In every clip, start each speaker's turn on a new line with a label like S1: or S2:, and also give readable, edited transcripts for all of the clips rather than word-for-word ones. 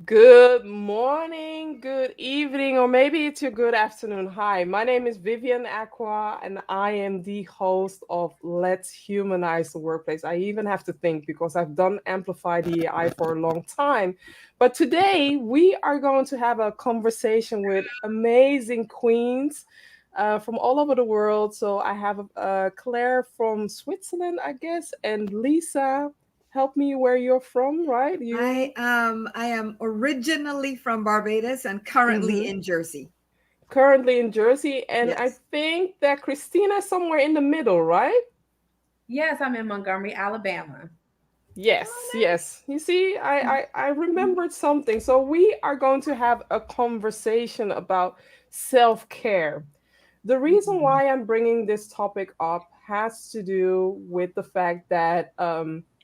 S1: Good morning, good evening, or maybe it's your good afternoon. Hi, my name is Vivian Acquah, and I am the host of Let's Humanize the Workplace. I even have to think because I've done Amplify DEI for a long time. But today we are going to have a conversation with amazing queens from all over the world. So I have Claire from Switzerland, I guess, and Lisa. Help me where you're from, right?
S2: I am originally from Barbados and currently
S1: Mhm.
S2: in Jersey.
S1: Currently in Jersey, and I
S2: Yes.
S1: think that Christina somewhere in the middle, right?
S3: Yes, I'm in Montgomery, Alabama.
S1: Yes,
S2: Oh,
S1: yes. You see, I remembered something. So we are going to have a conversation about self-care. The reason
S2: nice.
S1: why I'm bringing this topic up has to do with the fact that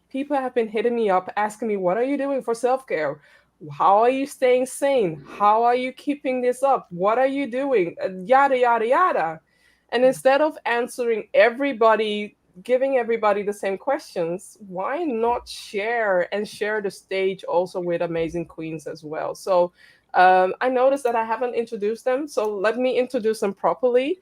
S1: people have been hitting me up asking me, what are you doing for self-care? How are you staying sane? How are you keeping this up? What are you doing? Yada, yada, yada. And instead of answering everybody, giving everybody the same questions, why not share the stage also with amazing queens as well? So I noticed that I haven't introduced them, so let me introduce them properly.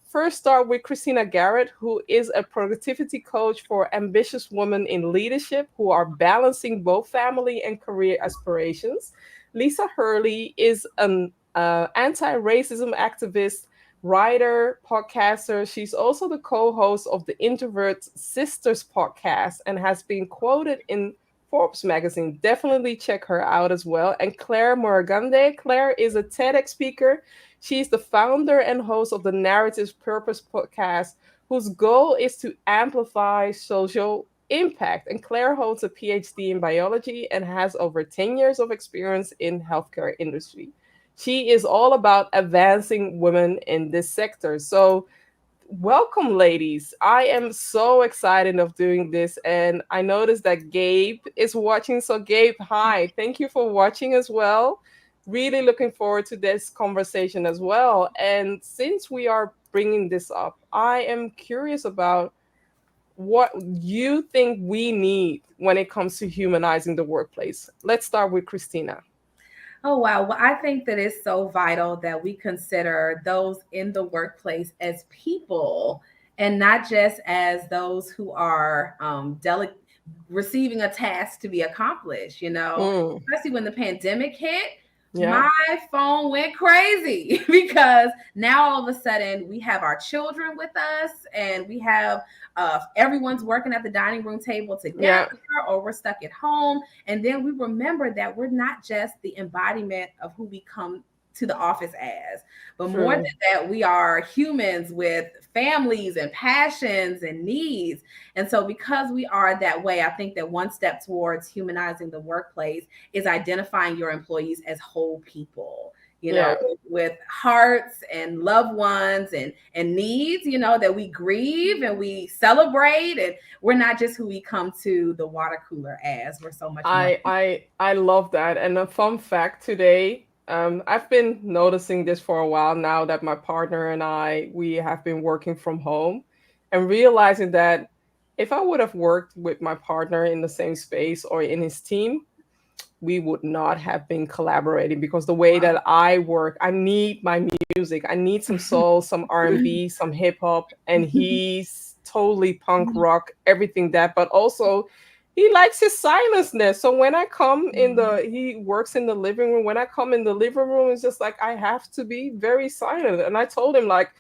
S1: First, start with Christina Garrett, who is a productivity coach for ambitious women in leadership who are balancing both family and career aspirations. Lisa Hurley is an anti-racism activist, writer, podcaster. She's also the co-host of the Introvert Sisters podcast and has been quoted in Forbes magazine. Definitely check her out as well. And Claire Murigande. Claire is a TEDx speaker. She's the founder and host of the Narratives Purpose podcast, whose goal is to amplify social impact. And Claire holds a PhD in biology and has over 10 years of experience in healthcare industry. She is all about advancing women in this sector. So welcome, ladies. I am so excited of doing this. And I noticed that Gabe is watching. So, Gabe, hi. Thank you for watching as well. Really looking forward to this conversation as well. And since we are bringing this up, I am curious about what you think we need when it comes to humanizing the workplace. Let's start with Christina.
S3: Oh, wow. Well, I think that it's so vital that we consider those in the workplace as people and not just as those who are receiving a task to be accomplished,
S1: Mm,
S3: especially when the pandemic hit.
S1: yeah.
S3: My phone went crazy because now all of a sudden we have our children with us and we have everyone's working at the dining room table together
S1: Yeah.
S3: or we're stuck at home. And then we remember that we're not just the embodiment of who we come to the office as, but more than
S1: True.
S3: that, we are humans with families and passions and needs. And so, because we are that way, I think that one step towards humanizing the workplace is identifying your employees as whole people.
S1: Yeah.
S3: With hearts and loved ones and needs, that we grieve and we celebrate, and we're not just who we come to the water cooler as. We're so much more.
S1: I love that. And a fun fact today, I've been noticing this for a while now that my partner and we have been working from home and realizing that if I would have worked with my partner in the same space or in his team, we would not have been collaborating because the way
S3: Wow.
S1: that I work, I need my music. I need some soul, some R&B, some hip hop, and he's totally punk rock, everything that, but also he likes his silenceness. So when I come in he works in the living room. When I come in the living room, it's just like I have to be very silent. And I told him like,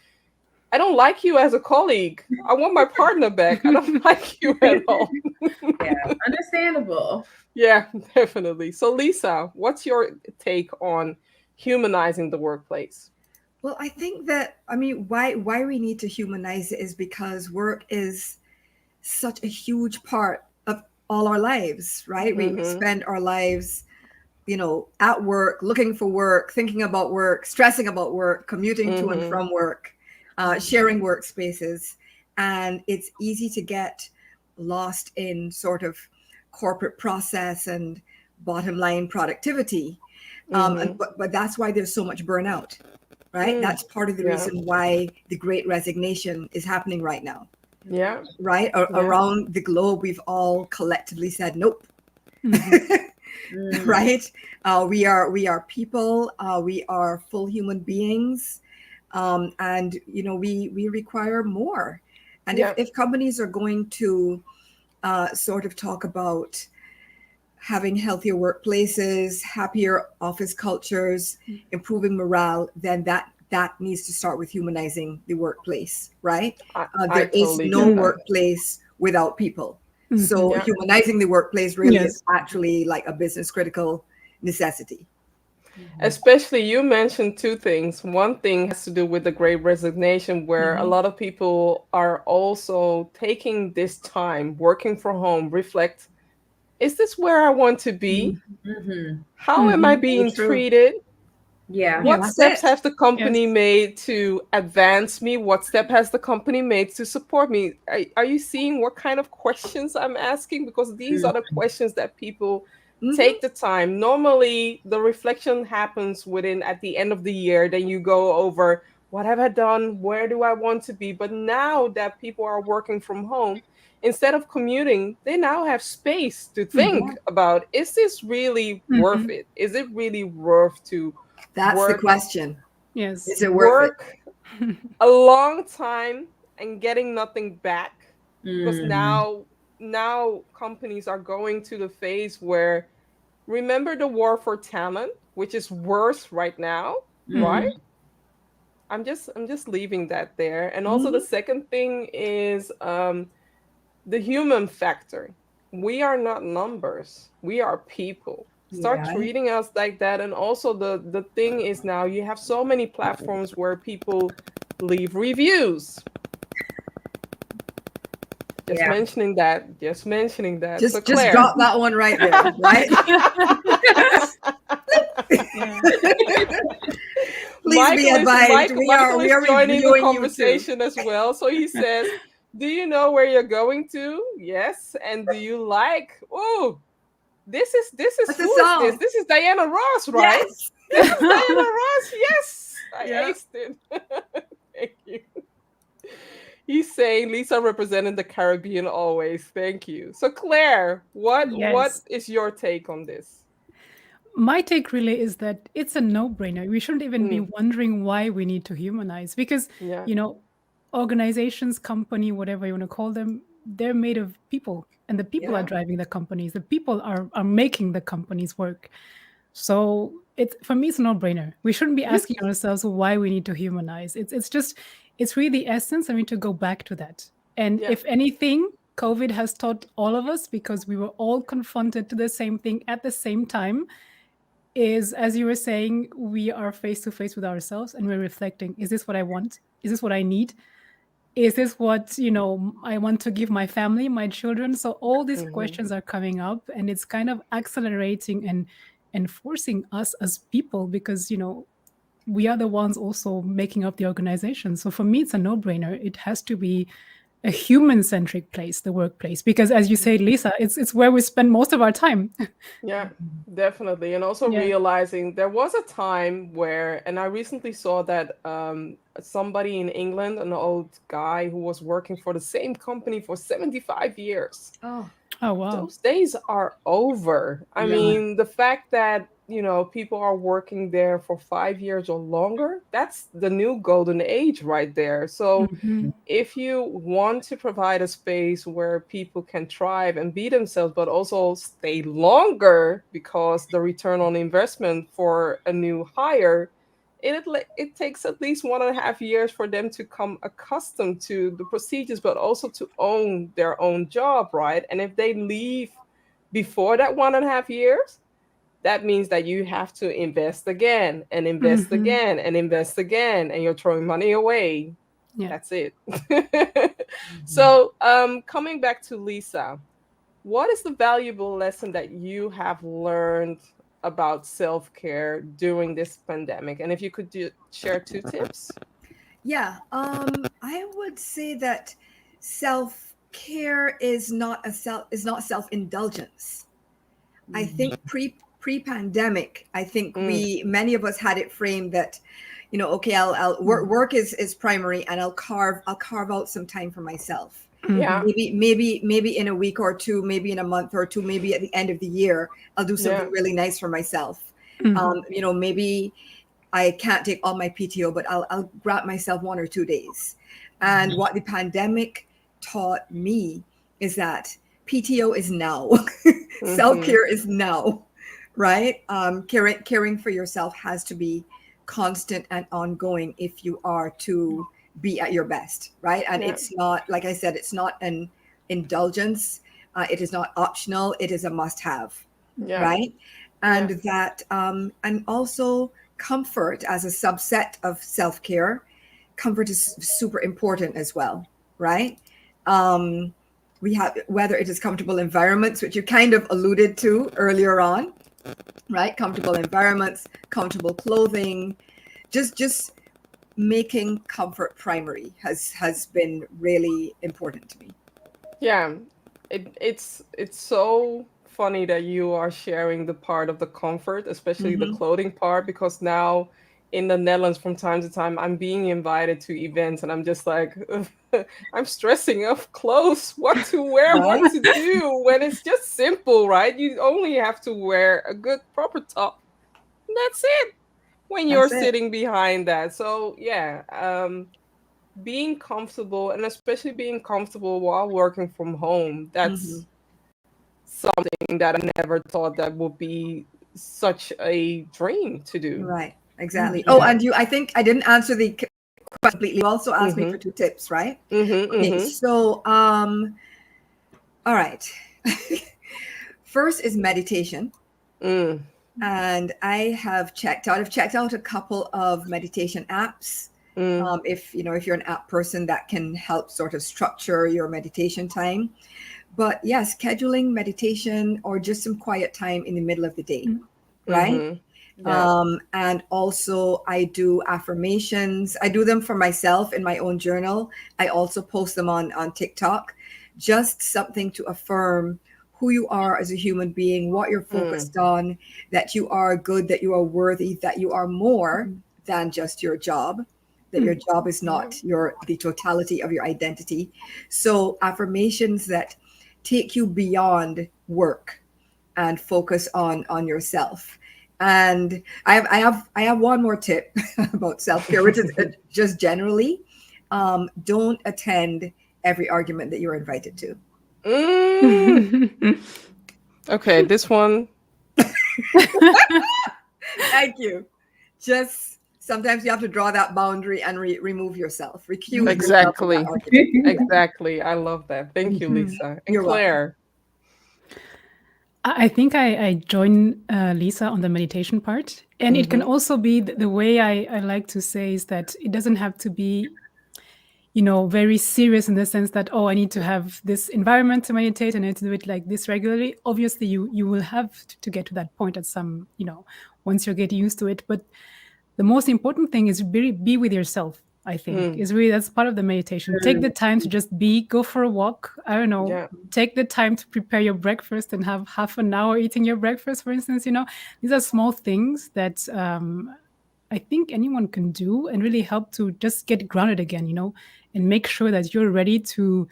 S1: I don't like you as a colleague. I want my partner back. I don't like you at all.
S3: Yeah, understandable.
S1: Yeah, definitely. So, Lisa, what's your take on humanizing the workplace?
S2: Well, I think that why we need to humanize it is because work is such a huge part of all our lives, right? We
S1: Mm-hmm.
S2: spend our lives, at work, looking for work, thinking about work, stressing about work, commuting to and
S1: Mm-hmm.
S2: from work, sharing workspaces, and it's easy to get lost in sort of corporate process and bottom line productivity.
S1: Mm-hmm.
S2: But that's why there's so much burnout, right?
S1: Mm.
S2: That's part of the
S1: Yeah.
S2: reason why the great resignation is happening right now,
S1: Yeah.
S2: right?
S1: Yeah.
S2: Around the globe, we've all collectively said, nope.
S3: Mhm.
S2: right? We are people. We are full human beings, and we require more. And
S1: Yeah.
S2: if companies are going to sort of talk about having healthier workplaces, happier office cultures, improving morale, then that needs to start with humanizing the workplace, right?
S1: I
S2: There is
S1: totally
S2: no
S1: get that.
S2: workplace without people. So
S1: Yeah.
S2: humanizing the workplace really is
S4: Yes.
S2: actually like a business critical necessity.
S1: Especially you mentioned two things. One thing has to do with the great resignation, where a lot of people are also taking this time working from home, reflect, is this where I want to be?
S3: Mm-hmm.
S1: How am I
S4: Mm-hmm.
S3: So
S1: being
S3: true.
S1: treated?
S3: Yeah.
S2: Yeah,
S1: What
S4: Yes.
S2: that's
S1: steps
S2: it.
S1: has the company
S4: Yes.
S1: made to advance me? What step has the company made to support me? Are you seeing what kind of questions I'm asking? Because these are the questions that people
S2: Hmm.
S1: take the time. Normally, the reflection happens within at the end of the year. Then you go over, what have I done? Where do I want to be? But now that people are working from home, instead of commuting, they now have space to think about, is this really worth
S4: Mm-hmm.
S1: it? Is it really worth to
S2: That's the
S1: work
S2: question.
S4: Yes.
S2: Is it worth it?
S1: work a long time and getting nothing back? Because
S3: Mm.
S1: now companies are going to the phase where, remember the war for talent, which is worse right now, right?
S4: Mm-hmm.
S3: Mm.
S1: I'm just leaving that there. And also the
S2: Hmm.
S1: second thing is the human factor. We are not numbers, we are people. Start
S3: Yeah.
S2: Right.
S1: treating us like that. And also the thing is, now you have so many platforms where people leave reviews. just
S3: Yeah.
S1: mentioning that just mentioning that so
S2: Just
S1: Claire.
S2: drop that one right there, right?
S4: Yeah.
S2: Please be advised.
S1: Michael
S2: We
S1: is
S2: are
S1: joining the
S2: reviewing you too.
S1: conversation as well. So he says, do you know where you're going to? Yes. And do you like, oh, this is,
S2: What's the
S1: who is this?
S2: song?
S1: This is Diana Ross, right?
S2: Yes.
S1: This is Diana Ross. Yes, I
S2: Yeah.
S1: aced it. Thank you. He's saying Lisa represented the Caribbean always. Thank you. So Claire, what
S4: Yes.
S1: is your take on this?
S4: My take really is that it's a no-brainer. We shouldn't even be
S1: Mm,
S4: wondering why we need to humanize because,
S1: yeah.
S4: you know, organizations, company, whatever you want to call them, they're made of people and the people are
S2: Yeah.
S4: driving the companies. The people are making the companies work. So it's for me, it's a no-brainer. We shouldn't be
S1: Yes.
S4: asking ourselves why we need to humanize. It's just it's really the essence. I mean, to go back to that. And
S1: Yeah.
S4: if anything, COVID has taught all of us because we were all confronted to the same thing at the same time. Is as you were saying, we are face to face with ourselves and we're reflecting: is this what I want? Is this what I need? Is this what I want to give my family, my children? So all these
S1: Hmm.
S4: questions are coming up, and it's kind of accelerating and forcing us as people because we are the ones also making up the organization. So for me, it's a no-brainer. It has to be a human-centric place, the workplace, because as you say, Lisa, it's where we spend most of our time.
S1: Yeah, definitely. And also
S4: Yeah.
S1: realizing there was a time where, and I recently saw that somebody in England, an old guy who was working for the same company for 75 years,
S2: Oh,
S4: Oh wow.
S1: those days are over. I
S3: Yeah.
S1: mean, the fact that, people are working there for 5 years or longer, that's the new golden age right there. So
S4: Mhm.
S1: if you want to provide a space where people can thrive and be themselves, but also stay longer because the return on investment for a new hire, it takes at least 1.5 years for them to come accustomed to the procedures, but also to own their own job, right? And if they leave before that 1.5 years, that means that you have to invest again and invest
S4: Mhm.
S1: again and invest again, and you're throwing money away.
S4: Yeah.
S1: That's it.
S3: Mhm.
S1: So, coming back to Lisa, what is the valuable lesson that you have learned about self care during this pandemic? And if you could share two tips.
S2: yeah. I would say that self care is not self indulgence. I think pre pandemic, I think
S1: Mm,
S2: many of us had it framed that, okay, I'll work is primary, and I'll carve out some time for myself.
S1: Yeah.
S2: Maybe in a week or two, maybe in a month or two, maybe at the end of the year, I'll do something
S1: Yeah.
S2: really nice for myself. Maybe I can't take all my PTO, but I'll grant myself 1 or 2 days. And what the pandemic taught me is that PTO is now, self-care is now, right? Caring for yourself has to be constant and ongoing if you are to be at your best, right? And
S1: Yeah.
S2: it's not, like I said, it's not an indulgence. It is not optional. It is a must-have,
S1: Yeah.
S2: right? And that, and also comfort as a subset of self-care. Comfort is super important as well, right? We have, whether it is comfortable environments, which you kind of alluded to earlier on, right? Comfortable environments, comfortable clothing, just making comfort primary has been really important to me.
S1: Yeah. It's so funny that you are sharing the part of the comfort, especially the clothing part, because now in the Netherlands from time to time I'm being invited to events and I'm just like I'm stressing of clothes, what to wear, what
S2: Right?
S1: to do when it's just simple, right? You only have to wear a good proper top. And that's it when you're
S2: That's it.
S1: sitting behind that. So yeah, being comfortable, and especially being comfortable while working from home,
S2: Mm-hmm.
S1: that's something that I never thought that would be such a dream to do.
S2: Right. Exactly. Oh,
S1: Yeah.
S2: and I think I didn't answer the question completely. You also asked me for
S1: Mm-hmm.
S2: 2 tips, right?
S1: Mm-hmm.
S2: Okay.
S1: Mm-hmm.
S2: So, all right. First is meditation.
S1: Mm.
S2: And I've checked out a couple of meditation apps.
S1: Mm.
S2: If you're an app person, that can help sort of structure your meditation time. But yes, scheduling meditation or just some quiet time in the middle of the day, right?
S1: Mm-hmm. Yeah.
S2: And also I do affirmations. I do them for myself in my own journal. I also post them on TikTok. Just something to affirm who you are as a human being, what you're
S1: Mm.
S2: focused on, that you are good, that you are worthy, that you are more than just your job, that your job is
S1: Yeah.
S2: not the totality of your identity. So affirmations that take you beyond work and focus on yourself. And I have one more tip about self-care, which is just generally, don't attend every argument that you're invited to.
S1: Mm. Okay, this one.
S2: Thank you. Just sometimes you have to draw that boundary and remove yourself, recuse yourself from that
S1: Exactly.
S2: argument.
S1: Exactly. I love that. Thank you, Lisa. And
S2: You're welcome.
S1: Claire.
S4: I think I join Lisa on the meditation part. And it can also be the way I like to say is that it doesn't have to be, very serious in the sense that, oh, I need to have this environment to meditate and I need to do it like this regularly. Obviously, you will have to get to that point at some, once you're getting used to it. But the most important thing is be with yourself, I think.
S1: Mm.
S4: Is really that's part of the meditation. Take the time to just be, go for a walk. I don't know.
S1: Yeah.
S4: Take the time to prepare your breakfast and have half an hour eating your breakfast, for instance. These are small things that I think anyone can do and really help to just get grounded again, and make sure that you're ready to,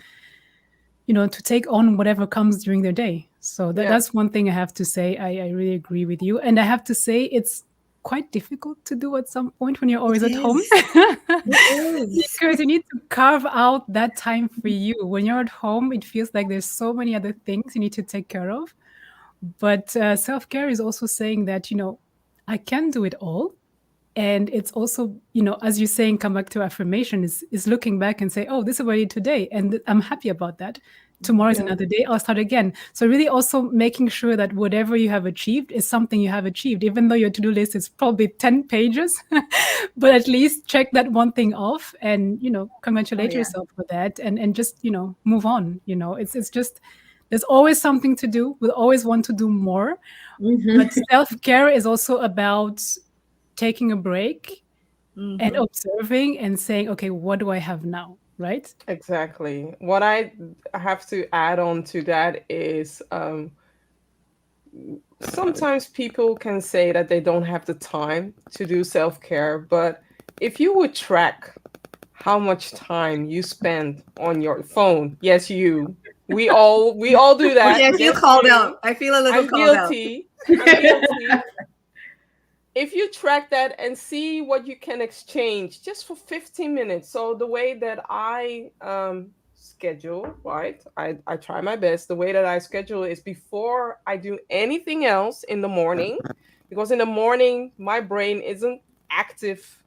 S4: to take on whatever comes during the day. So
S1: Yeah.
S4: that's one thing I have to say. I really agree with you. And I have to say it's quite difficult to do at some point when you're always
S2: It
S4: at home.
S2: is. It is.
S4: Because you need to carve out that time for you. When you're at home, it feels like there's so many other things you need to take care of. But self-care is also saying that, I can do it all. And it's also, as you're saying, come back to affirmation is looking back and say, oh, this is what I did today. And I'm happy about that. Tomorrow is
S1: Yeah.
S4: another day. I'll start again. So really also making sure that whatever you have achieved is something you have achieved, even though your to-do list is probably 10 pages, but at least check that one thing off and, congratulate
S2: Yeah.
S4: yourself for that and just, move on. It's just, there's always something to do. We'll always want to do more. But self-care is also about taking a break and observing and saying, okay, what do I have now? Right?
S1: Exactly. What I have to add on to that is sometimes people can say that they don't have the time to do self care, but if you would track how much time you spend on your phone. Yes, you. We all do
S2: Okay,
S1: that.
S2: I feel
S1: Yes,
S2: called
S1: you.
S2: out. I feel a little
S1: I'm
S2: called out.
S1: guilty. I'm guilty. If you track that and see what you can exchange just for 15 minutes. So the way that I schedule, right? I try my best. The way that I schedule is before I do anything else in the morning, because in the morning my brain isn't active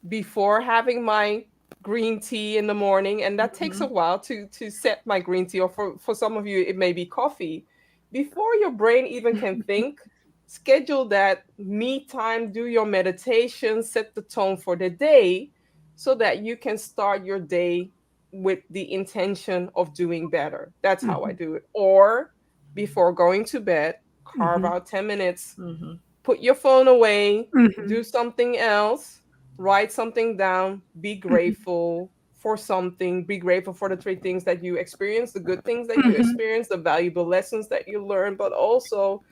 S1: before having my green tea in the morning, and that takes a
S2: Mhm.
S1: while to set my green tea, or for some of you it may be coffee. Before your brain even can think, schedule that me time, do your meditation, set the tone for the day, so that you can start your day with the intention of doing better. That's how I
S4: Mhm.
S1: do it. Or before going to bed, carve
S4: Mhm.
S1: out 10 minutes,
S2: Mhm.
S1: put your phone away,
S4: Mhm.
S1: do something else, write something down, be
S4: Mhm.
S1: grateful for something, be grateful for the three things that you experience, the good things that you
S4: Mhm.
S1: experience, the valuable lessons that you learn, but also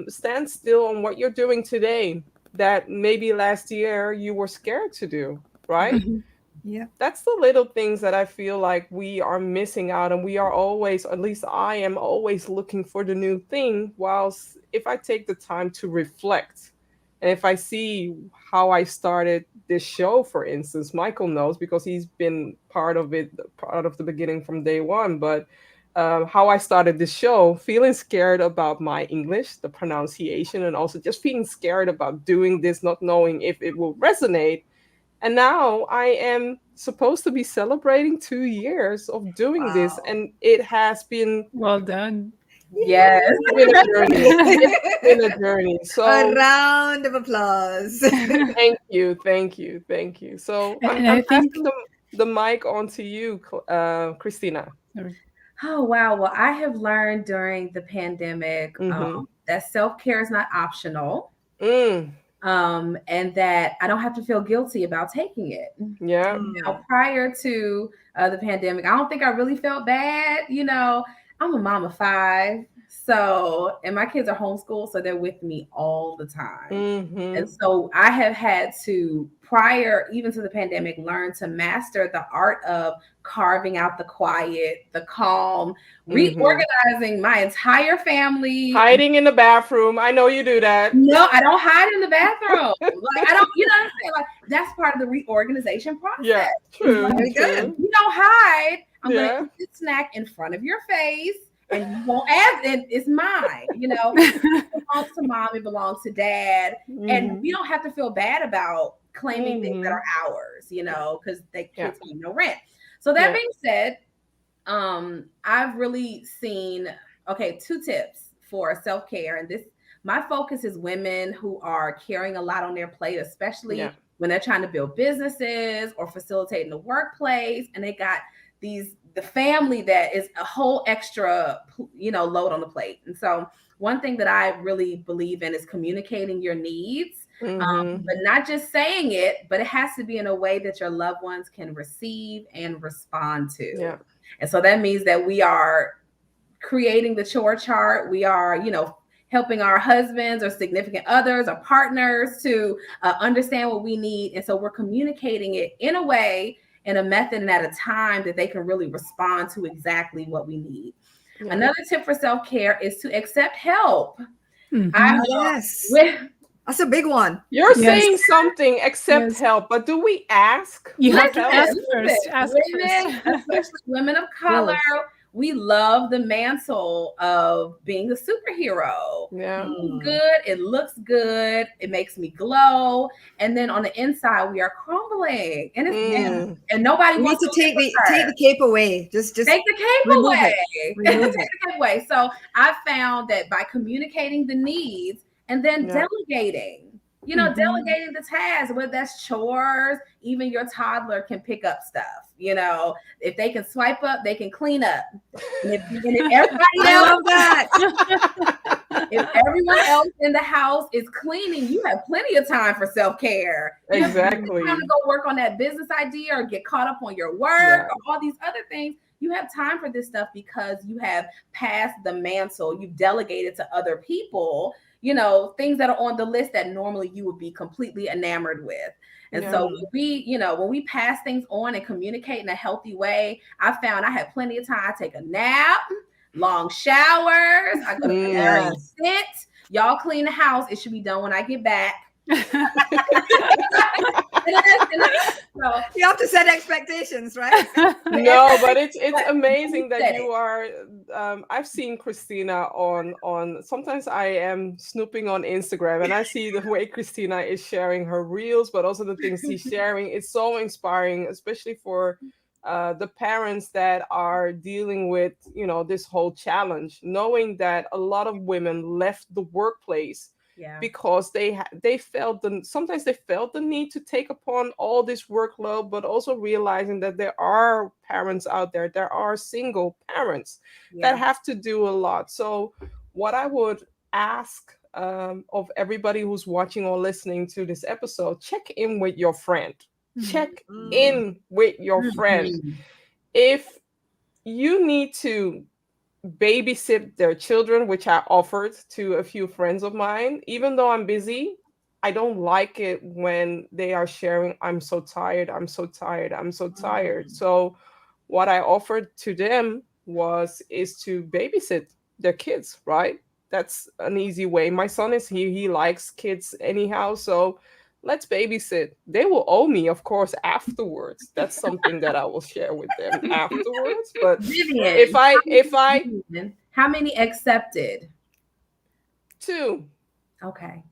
S1: stand still on what you're doing today that maybe last year you were scared to do, right?
S4: Mhm.
S2: Yeah.
S1: That's the little things that I feel like we are missing out, and we are always, at least I am always looking for the new thing. Whilst if I take the time to reflect, and if I see how I started this show, for instance, Michael knows because he's been part of it, part of the beginning from day one. But how I started this show, feeling scared about my English, the pronunciation, and also just feeling scared about doing this, not knowing if it will resonate. And now I am supposed to be celebrating 2 years of doing this,
S2: Wow.
S1: and it has been
S4: Well done.
S3: Yes.
S1: a journey. It's been a journey.
S2: A
S1: So
S2: round of applause.
S1: thank you, thank you, thank you. So I'm
S4: And
S1: I'm
S4: I think,
S1: passing the mic on to you, Christina.
S4: sorry.
S3: Oh, wow. Well, I have learned during the pandemic
S1: Mm-hmm.
S3: that self-care is not optional,
S1: Mm,
S3: and that I don't have to feel guilty about taking it.
S1: yeah.
S2: Mm.
S3: Now, prior to the pandemic, I don't think I really felt bad. I'm a mom of five. So, and my kids are homeschooled, so they're with me all the time. And
S1: Mm-hmm.
S3: so I have had to, prior even to the pandemic, learn to master the art of carving out the quiet, the calm,
S1: Mm-hmm.
S3: reorganizing my entire family.
S1: Hiding in the bathroom. I know you do that.
S3: No, I don't hide in the bathroom. Like I don't, what I'm saying? Like that's part of the reorganization
S1: Yeah,
S3: process. It's like
S1: true,
S2: Very good.
S1: true.
S3: you don't hide. I'm gonna
S1: Yeah.
S3: eat this snack in front of your face, and you won't ask it. It's mine. It belongs to mom. It belongs to dad, and
S1: Mm-hmm.
S3: we don't have to feel bad about claiming things that
S1: Mm-hmm.
S3: are ours. Because the
S1: Yeah.
S3: kids pay no rent. So that
S1: Yeah.
S3: being said, I've really seen, okay, 2 tips for self-care. And this, my focus is women who are carrying a lot on their plate,
S1: Yeah.
S3: especially when they're trying to build businesses or facilitating the workplace. And they got the family that is a whole extra, load on the plate. And so one thing that I really believe in is communicating your needs.
S1: Mm-hmm.
S3: But not just saying it, but it has to be in a way that your loved ones can receive and respond to.
S1: Yeah.
S3: And so that means that we are creating the chore chart. We are, helping our husbands or significant others or partners to understand what we need. And so we're communicating it in a way, in a method, and at a time that they can really respond to exactly what we need.
S1: Yeah.
S3: Another tip for self-care is to accept help.
S4: Mhm.
S2: Yes.
S3: With
S2: That's a big one.
S1: You're
S4: Yes.
S1: saying something, accept
S4: Yes.
S1: help, but do we ask
S4: You
S1: for
S4: have to
S1: help?
S4: ask first. Ask
S3: women,
S4: first.
S3: especially women of color, we love the mantle of being a superhero.
S1: Yeah.
S3: Feels good, it looks good, it makes me glow, and then on the inside we are crumbling, and
S1: Mm.
S3: and nobody
S2: You need
S3: wants
S2: to
S3: to
S2: take
S3: live with
S2: the
S3: her.
S2: cape away. Just
S3: Take the cape
S2: remove
S3: away.
S2: it. Remove
S3: Take
S2: it.
S3: the cape away. So I found that by communicating the needs and then
S1: Yeah.
S3: delegating,
S4: Mhm.
S3: delegating the tasks, whether that's chores, even your toddler can pick up stuff. If they can swipe up, they can clean up. And if everybody
S2: I
S3: else,
S2: love that.
S3: if everyone else in the house is cleaning, you have plenty of time for self-care. You have plenty of time
S1: Exactly.
S3: to go work on that business idea or get caught up on your work
S1: Yeah.
S3: or all these other things. You have time for this stuff because you have passed the mantle. You've delegated to other people, things that are on the list that normally you would be completely enamored with. And
S1: Yeah.
S3: so when we pass things on and communicate in a healthy way, I found I had plenty of time. I take a nap, long showers, I go to
S1: Mm.
S3: sit. Y'all clean the house. It should be done when I get back. So,
S2: You have to set expectations, right?
S1: No, but it's
S3: But
S1: amazing that
S3: said
S1: you
S3: it.
S1: are. I've seen Christina on. Sometimes I am snooping on Instagram, and I see the way Christina is sharing her reels, but also the things she's sharing. It's so inspiring, especially for the parents that are dealing with this whole challenge, knowing that a lot of women left the workplace
S3: Yeah.
S1: because they felt sometimes they felt the need to take upon all this workload, but also realizing that there are parents out there, there are single parents that
S3: Yeah.
S1: have to do a lot. So what I would ask of everybody who's watching or listening to this episode, check in with your friend. Check in with your friend.
S3: Mhm.
S1: If you need to babysit their children, which I offered to a few friends of mine. Even though I'm busy, I don't like it when they are sharing, I'm so tired, I'm so tired, I'm so tired. So what I offered to them is to babysit their kids, right? That's an easy way. My son is here, he likes kids anyhow, so let's babysit. They will owe me, of course, afterwards. That's something that I will share with them afterwards. But
S3: Vivian,
S1: if I
S3: how many accepted?
S1: two,
S3: Okay.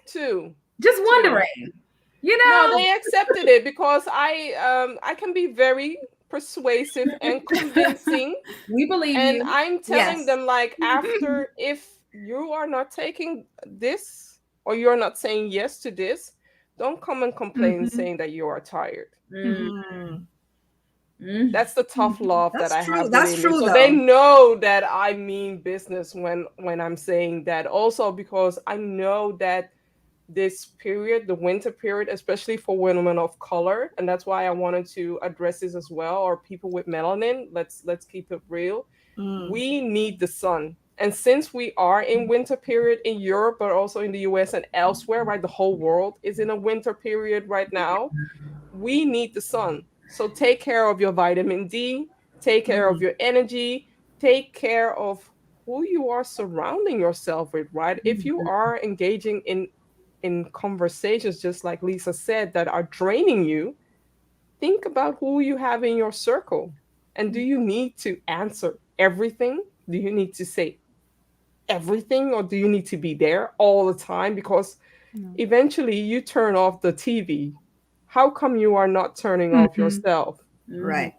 S1: two,
S3: Just
S1: two.
S3: wondering.
S1: No, they accepted it because I can be very persuasive and convincing,
S3: We believe
S1: and
S3: you.
S1: I'm telling
S2: Yes.
S1: them like, after, if you are not taking this or you're not saying yes to this, don't come and complain saying that you are tired.
S3: Mm. Mm.
S1: That's the tough love that
S2: That's
S1: I
S2: true.
S1: have
S2: That's
S1: within me.
S2: true,
S1: So they
S2: though.
S1: know that I mean business when I'm saying that. Also because I know that this period, the winter period, especially for women of color, and that's why I wanted to address this as well, or people with melanin. Let's keep it real.
S2: Mm.
S1: We need the sun. And since we are in winter period in Europe, but also in the US and elsewhere, right? The whole world is in a winter period right now. We need the sun. So take care of your vitamin D, take care of
S2: Mm.
S1: your energy, take care of who you are surrounding yourself with, right? If you are engaging in conversations, just like Lisa said, that are draining you, think about who you have in your circle. And do you need to answer everything? Do you need to say everything, or do you need to be there all the time? Because
S4: No.
S1: eventually you turn off the TV. How come you are not turning off
S4: Mhm.
S1: yourself?
S2: Right.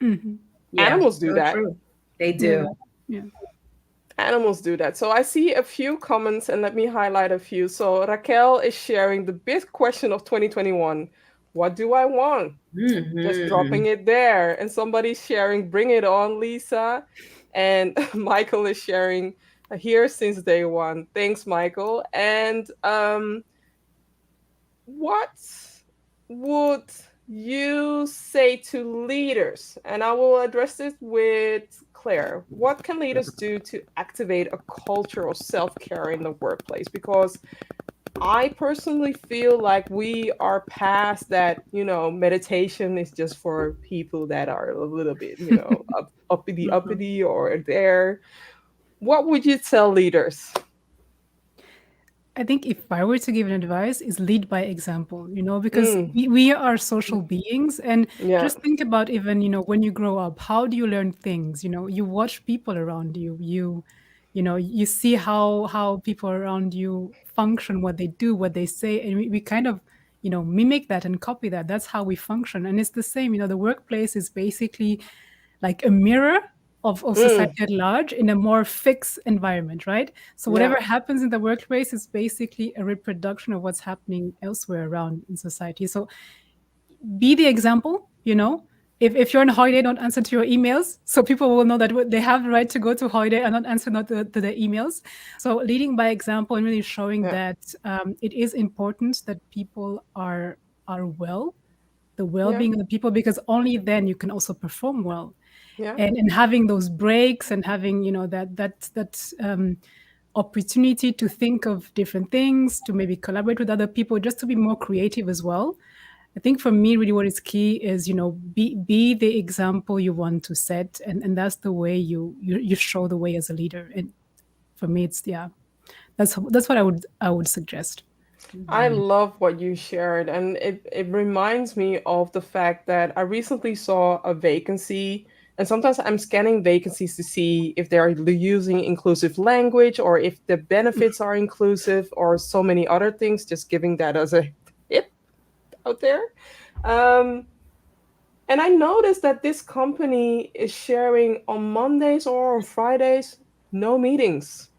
S4: Mhm.
S3: Yeah,
S1: Animals do
S2: So
S1: that.
S2: true.
S3: they
S4: Yeah.
S3: do.
S4: Yeah.
S1: Animals do that. So I see a few comments, and let me highlight a few. So Raquel is sharing the big question of 2021. What do I want? Just
S3: Mhm.
S1: dropping it there. And somebody's sharing, bring it on, Lisa. And Michael is sharing, here since day one. Thanks, Michael. And what would you say to leaders? And I will address this with Claire. What can leaders do to activate a culture of self-care in the workplace? Because I personally feel like we are past that, meditation is just for people that are a little bit, uppity or there. What would you tell leaders?
S4: I think if I were to give an advice, is lead by example, because
S1: Mm,
S4: we are social beings. And
S1: yeah,
S4: just think about, even, when you grow up, how do you learn things? You watch people around you, you see how people around you function, what they do, what they say, and we kind of, mimic that and copy that. That's how we function. And it's the same, the workplace is basically like a mirror of
S1: mm,
S4: society at large in a more fixed environment, right? So
S1: yeah,
S4: whatever happens in the workplace is basically a reproduction of what's happening elsewhere around in society. So be the example. If you're on holiday, don't answer to your emails, so people will know that they have the right to go to holiday and not answer not to their emails. So leading by example and really showing
S1: yeah,
S4: that it is important that people are well, the
S1: yeah,
S4: well-being of the people, because only then you can also perform well.
S1: yeah,
S4: And having those breaks and having that opportunity to think of different things, to maybe collaborate with other people, just to be more creative as well. I think for me, really, what is key is, be the example you want to set, and that's the way you show the way as a leader. And for me, it's that's what I would suggest.
S1: I
S3: Mhm.
S1: love what you shared, and it reminds me of the fact that I recently saw a vacancy, and sometimes I'm scanning vacancies to see if they're using inclusive language or if the benefits are inclusive or so many other things, just giving that as a tip out there. Um, and I noticed that this company is sharing on Mondays or on Fridays, no meetings.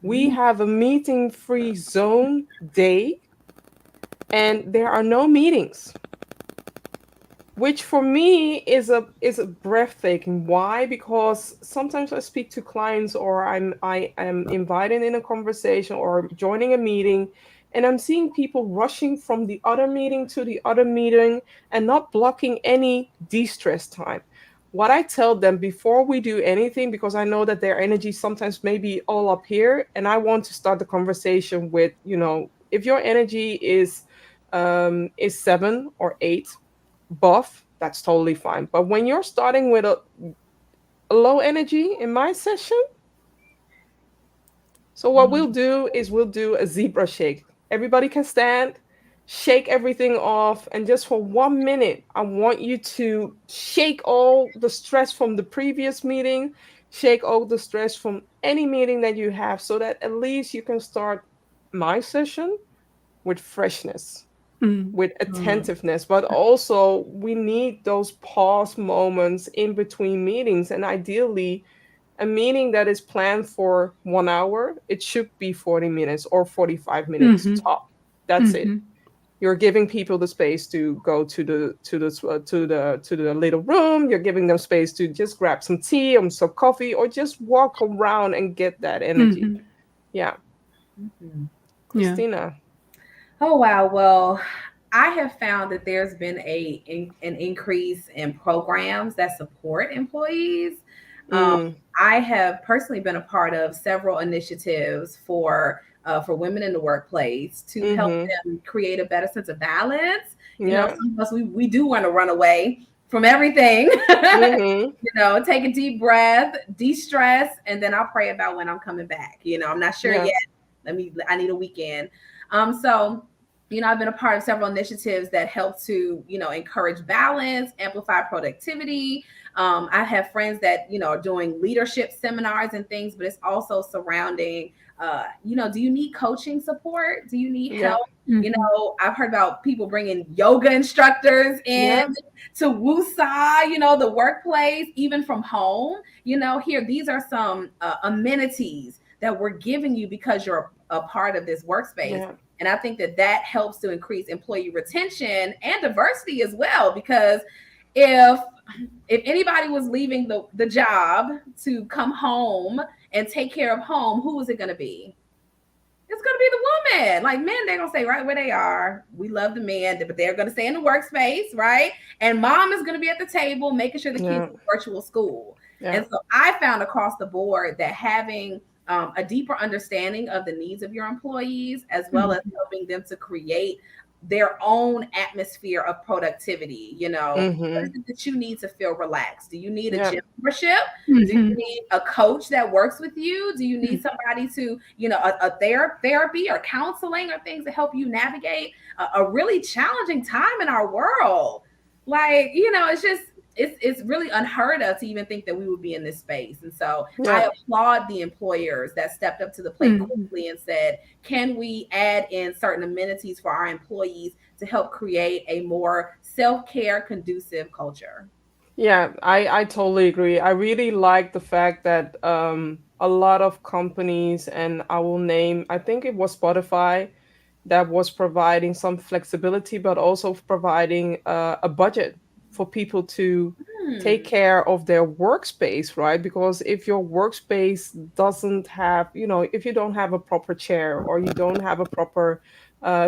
S1: We
S3: Mm.
S1: have a meeting free zone day and there are no meetings, which for me is a breathtaking. Why? Because sometimes I speak to clients or I am invited in a conversation or joining a meeting, and I'm seeing people rushing from the other meeting to the other meeting and not blocking any de-stress time. What I tell them before we do anything, because I know that their energy sometimes may be all up here, and I want to start the conversation with, if your energy is 7 or 8 buff, that's totally fine. But when you're starting with a low energy in my session, so what we'll do is we'll do a zebra shake. Everybody can stand, shake everything off, and just for 1 minute, I want you to shake all the stress from the previous meeting, shake all the stress from any meeting that you have, so that at least you can start my session with freshness,
S4: Mm.
S1: with attentiveness. But also we need those pause moments in between meetings, and ideally a meeting that is planned for 1 hour, it should be 40 minutes or 45 minutes
S4: Mm-hmm.
S1: top. That's it.
S4: Mm-hmm.
S1: You're giving people the space to go to the little room. You're giving them space to just grab some tea or some coffee or just walk around and get that energy.
S4: Mm-hmm.
S1: Yeah.
S3: Mhm.
S4: Yeah.
S1: Christina.
S3: Oh wow. Well, I have found that there's been an increase in programs that support employees. Um,
S1: Mm,
S3: I have personally been a part of several initiatives for women in the workplace to help
S1: mm-hmm.
S3: them create a better sense of balance.
S1: Yeah.
S3: Some of us we do want to run away from everything.
S1: Mm-hmm.
S3: Take a deep breath, de-stress, and then I'll pray about when I'm coming back. I'm not sure
S1: Yeah.
S3: yet. I need a weekend. So I've been a part of several initiatives that help to, encourage balance, amplify productivity. I have friends that, are doing leadership seminars and things, but it's also surrounding, do you need coaching support? Do you need
S1: Yeah.
S3: help?
S4: Mm-hmm.
S3: I've heard about people bringing yoga instructors in
S1: Yeah.
S3: to woosah, the workplace, even from home. Here, these are some amenities that we're giving you because you're a part of this workspace.
S1: Yeah.
S3: And I think that helps to increase employee retention and diversity as well. Because if anybody was leaving the job to come home and take care of home, who was it going to be? It's going to be the woman. Like, men, they're going to stay right where they are. We love the men, but they're going to stay in the workspace, right? And mom is going to be at the table making sure the kids
S1: Yeah.
S3: in virtual school.
S1: Yeah.
S3: And so I found across the board that having a deeper understanding of the needs of your employees, as well as helping them to create their own atmosphere of productivity. What is
S1: Mm-hmm.
S3: it that you need to feel relaxed? Do you need a
S1: Yeah.
S3: gym membership? Do you
S4: Mm-hmm.
S3: need a coach that works with you? Do you need somebody to, a therapy or counseling or things to help you navigate a really challenging time in our world? Like, it's really unheard of to even think that we would be in this space. And so I
S1: Yeah.
S3: applaud the employers that stepped up to the plate
S4: Mm-hmm.
S3: quickly and said, can we add in certain amenities for our employees to help create a more self-care conducive culture?
S1: Yeah, I totally agree. I really like the fact that a lot of companies, and I will name, I think it was Spotify, that was providing some flexibility, but also providing a budget for people to take
S3: Hmm.
S1: care of their workspace, right? Because if your workspace doesn't have, if you don't have a proper chair or you don't have a proper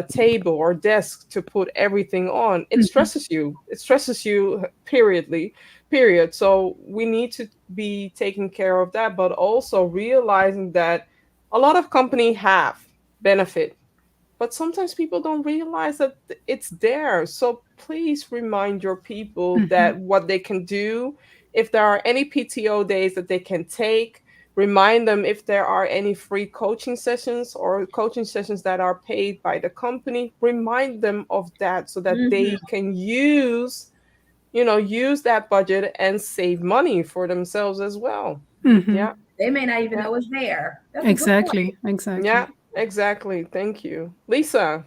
S1: table or desk to put everything on, it
S4: Mm-hmm.
S1: stresses you. It stresses you, period. So we need to be taking care of that, but also realizing that A lot of company have benefit, but sometimes people don't realize that it's there. So please remind your people
S4: Mhm.
S1: that what they can do, if there are any PTO days that they can take, remind them if there are any free coaching sessions or coaching sessions that are paid by the company, remind them of that so that
S3: Mhm.
S1: they can use that budget and save money for themselves as well.
S4: Mhm.
S1: Yeah.
S3: They may not even
S1: Yeah.
S3: know it's there. That's a good point.
S4: Exactly. Exactly.
S1: Yeah, exactly. Thank you. Lisa.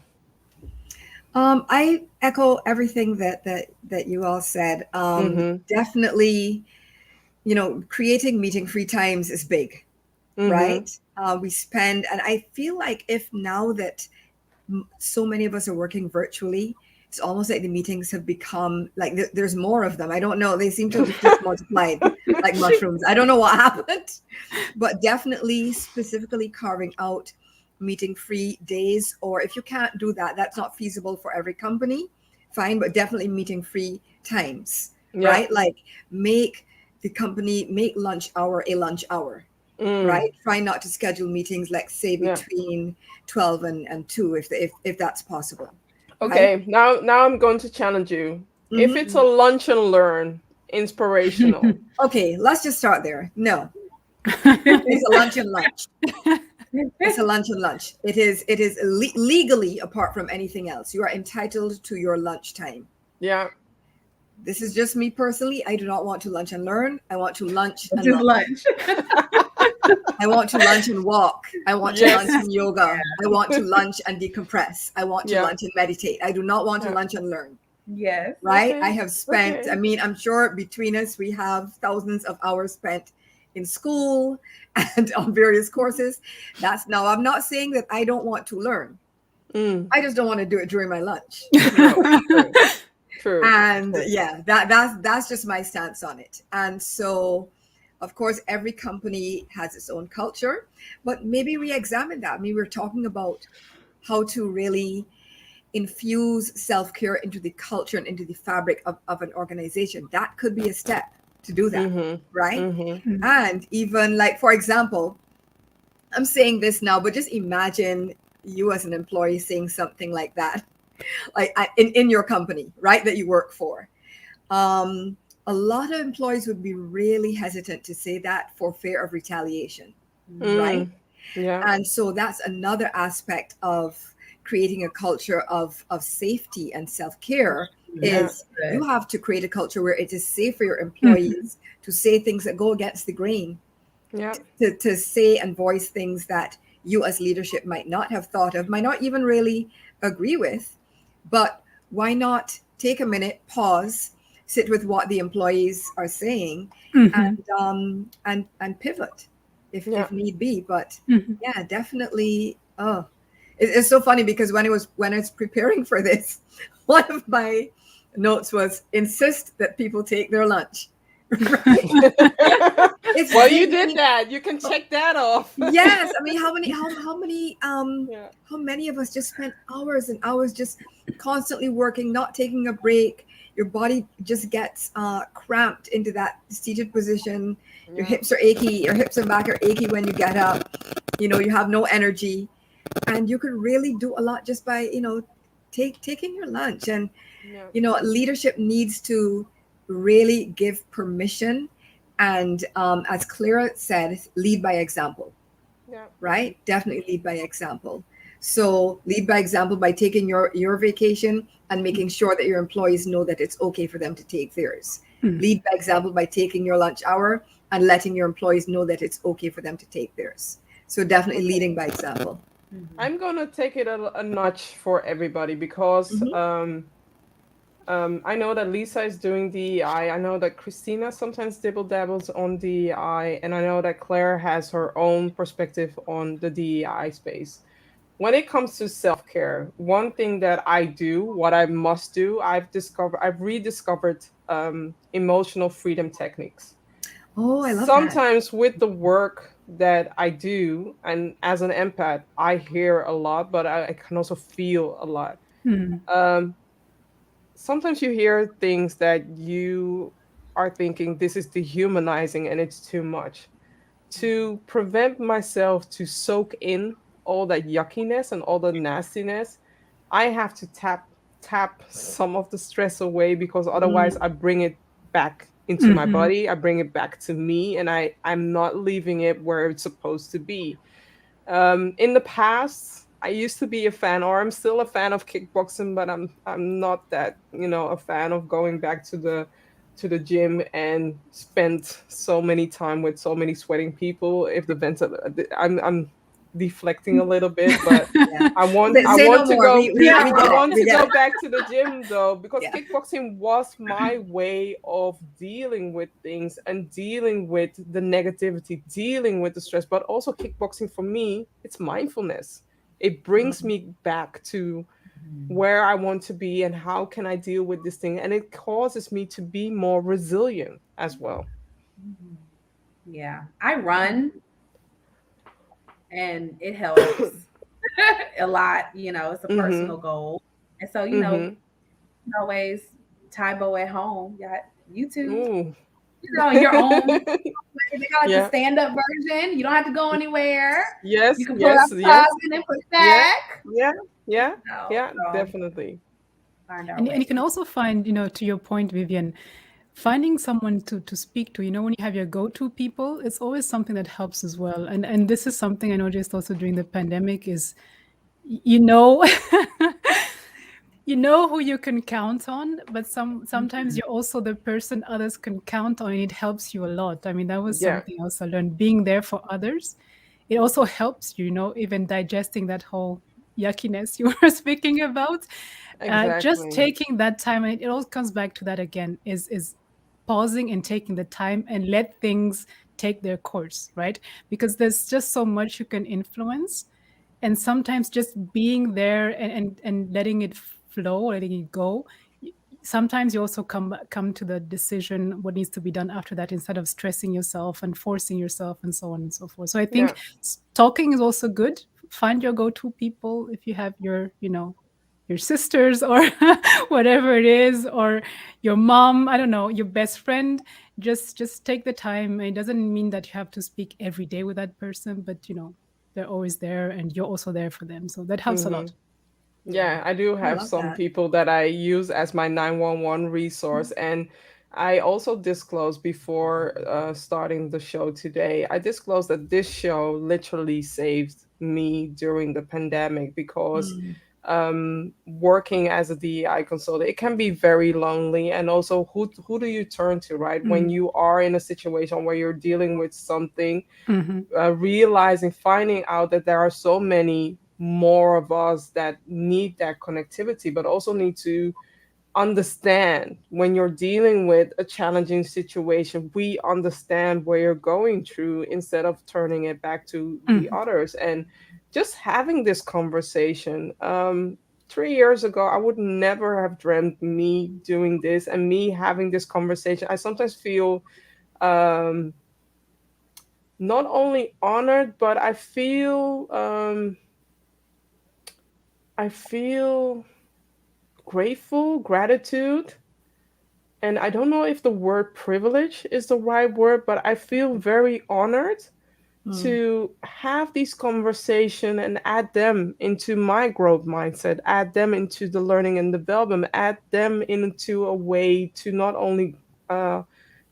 S2: I echo everything that you all said.
S1: Mm-hmm.
S2: Definitely, creating meeting free times is big,
S1: Mm-hmm.
S2: right? We spend, and I feel like if now that so many of us are working virtually, it's almost like the meetings have become like there's more of them. I don't know. They seem to have just multiplied like mushrooms. I don't know what happened, but definitely specifically carving out meeting free days, or if you can't do that, that's not feasible for every company, fine, but definitely meeting free times,
S1: Yeah.
S2: right? Like make the company make lunch hour a lunch hour,
S1: Mm.
S2: right? Try not to schedule meetings like say
S1: Yeah.
S2: between 12 and 2 if that's possible, right?
S1: Okay. Now I'm going to challenge you. If
S2: Hmm.
S1: it's a lunch and learn inspirational.
S2: Okay, let's just start there. No, it's a lunch and lunch. It's a lunch and lunch. It is legally, apart from anything else, you are entitled to your lunch time.
S1: Yeah.
S2: This is just me personally. I do not want to lunch and learn. I want to lunch
S3: Which
S2: and
S3: is
S2: lunch.
S3: lunch.
S2: I want to lunch and walk. I want to lunch
S1: Yes.
S2: and yoga. I want to lunch and decompress. I want to
S1: Yeah.
S2: lunch and meditate. I do not want to
S1: Yeah.
S2: lunch and learn.
S3: Yes.
S2: Right? I
S1: Okay.
S2: have spent, I
S1: Okay.
S2: mean, I'm sure between us, we have thousands of hours spent in school and on various courses. That's now, I'm not saying that I don't want to learn.
S1: Mm.
S2: I just don't want to do it during my lunch.
S1: No. True. True.
S2: And
S1: True.
S2: yeah, that's just my stance on it. And so, of course, every company has its own culture, but maybe re-examine that. I mean, we're talking about how to really infuse self-care into the culture and into the fabric of an organization. That could be a step to do that,
S1: Mm-hmm.
S2: right?
S1: Mm-hmm.
S2: And even like, for example, I'm saying this now, but just imagine you as an employee saying something like that, like in your company, right, that you work for. Um, a lot of employees would be really hesitant to say that for fear of retaliation, right?
S1: Mm. Yeah.
S2: And so that's another aspect of creating a culture of safety and self-care
S1: Yeah.
S2: is you have to create a culture where it is safe for your
S4: Mhm.
S2: employees to say things that go against the grain,
S1: Yeah.
S2: to say and voice things that you as leadership might not have thought of, might not even really agree with. But why not take a minute, pause, sit with what the employees are saying,
S4: Mhm.
S2: and pivot
S1: Yeah.
S2: if need be. But
S4: Mhm.
S2: yeah, definitely. Oh, it's so funny because when I was preparing for this, one of my notes was insist that people take their lunch. Right? It's
S1: Well, you
S2: big. I
S1: did
S2: mean,
S1: that. You can check that off.
S2: yes. I mean, how many
S1: Yeah.
S2: how many of us just spend hours and hours just constantly working, not taking a break? Your body just gets cramped into that seated position. Your
S1: Yeah.
S2: hips are achy. Your hips and back are achy when you get up. You have no energy, and you could really do a lot just by taking your lunch. And
S1: Yeah.
S2: leadership needs to really give permission, and as Clara said, lead by example,
S1: Yeah.
S2: right? Definitely lead by example. So lead by example by taking your vacation and making sure that your employees know that it's okay for them to take theirs.
S4: Mhm.
S2: Lead by example by taking your lunch hour and letting your employees know that it's okay for them to take theirs. So definitely
S1: Okay.
S2: leading by example.
S1: I'm gonna take it a notch for everybody because
S2: Hmm.
S1: I know that Lisa is doing DEI. I know that Christina sometimes dibble dabbles on DEI, and I know that Claire has her own perspective on the DEI space. When it comes to self-care, one thing that I do, what I must do, I've rediscovered emotional freedom techniques.
S2: Oh, I love that.
S1: Sometimes with the work that I do, and as an empath, I hear a lot, but I can also feel a lot.
S4: Mhm.
S1: Um, Sometimes you hear things that you are thinking this is dehumanizing and it's too much. to prevent myself to soak in all that yuckiness and all the nastiness, I have to tap some of the stress away, because otherwise I bring it back into my
S4: Mm-hmm.
S1: body, I bring it back to me, and I'm not leaving it where it's supposed to be. In the past, I used to be a fan, or I'm still a fan of kickboxing, but I'm not that, a fan of going back to the gym and spend so many time with so many sweating people. If the I'm deflecting a little bit, but
S3: Yeah.
S1: I
S2: Say no
S1: want to
S2: more.
S1: go.
S2: We
S1: I
S2: get it.
S1: want
S2: We
S1: to
S2: get
S1: go
S2: it.
S1: back to the gym though, because
S2: Yeah.
S1: kickboxing was my way of dealing with things and dealing with the negativity, dealing with the stress. But also kickboxing for me, it's mindfulness. It brings me back to where I want to be and how can I deal with this thing, and it causes me to be more resilient as well.
S3: Yeah. I run and it helps a lot. It's a
S1: Mhm.
S3: personal goal. And so,
S1: Mhm.
S3: always Tybo at home. You got YouTube,
S1: Ooh.
S3: your own. They got like the
S1: Yeah.
S3: stand-up version. You don't have to go anywhere. You
S1: Yes,
S3: can pull it out
S1: yes,
S3: the
S1: yes.
S3: closet and put it
S1: Yeah.
S3: back.
S1: Yeah. Yeah. Yeah,
S3: So
S1: definitely.
S3: find our
S4: And you can
S3: ways.
S4: also find, to your point, Vivian, finding someone to speak to. When you have your go-to people, it's always something that helps as well. And this is something I noticed also during the pandemic is, you know, you know who you can count on, but sometimes you're also the person others can count on, and it helps you a lot. I mean, that was
S1: Yeah,
S4: something else I learned, being there for others. It also helps you, even digesting that whole yuckiness you were speaking about. Just
S1: exactly.
S4: taking that time, and it all comes back to that again, is pausing and taking the time and let things take their course, right? Because there's just so much you can influence, and sometimes just being there and letting it flow, letting it go. Sometimes you also come to the decision what needs to be done after that, instead of stressing yourself and forcing yourself and so on and so forth. So I
S1: Yeah.
S4: think talking is also good. Find your go-to people. If you have your sisters or whatever it is, or your mom, I don't know, your best friend, just take the time. It doesn't mean that you have to speak every day with that person, but they're always there and you're also there for them, so that helps a
S1: Mhm.
S4: lot.
S3: Yeah.
S1: Yeah, I do
S2: I
S1: have
S2: love
S1: some
S2: that.
S1: people that I use as my 911 resource. And I also disclosed before starting the show today, I disclosed that this show literally saved me during the pandemic, because
S2: Mm.
S1: working as a DEI consultant, it can be very lonely. And also, who do you turn to, right? When
S4: Mm.
S1: you are in a situation where you're dealing with something,
S4: Mm-hmm.
S1: realizing, finding out that there are so many more of us that need that connectivity, but also need to understand when you're dealing with a challenging situation, we understand where you're going through, instead of turning it back to the
S4: Mm-hmm.
S1: others. And just having this conversation, 3 years ago, I would never have dreamt me doing this, and me having this conversation, I sometimes feel um not only honored, but I feel grateful, gratitude, and I don't know if the word privilege is the right word, but I feel very honored
S2: Mm.
S1: to have these conversations and add them into my growth mindset, add them into the learning and development, add them into a way to not only uh,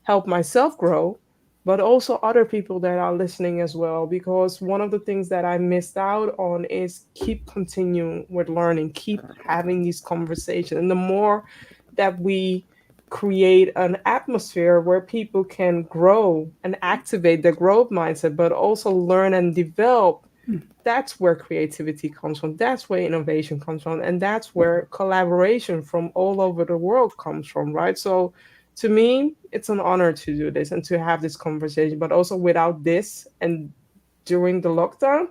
S1: help myself grow, but also other people that are listening as well. Because one of the things that I missed out on is keep continuing with learning, keep having these conversations. And the more that we create an atmosphere where people can grow and activate their growth mindset, but also learn and develop, that's where creativity comes from. That's where innovation comes from. And that's where collaboration from all over the world comes from, right? So to me, it's an honor to do this and to have this conversation. But also, without this and during the lockdown,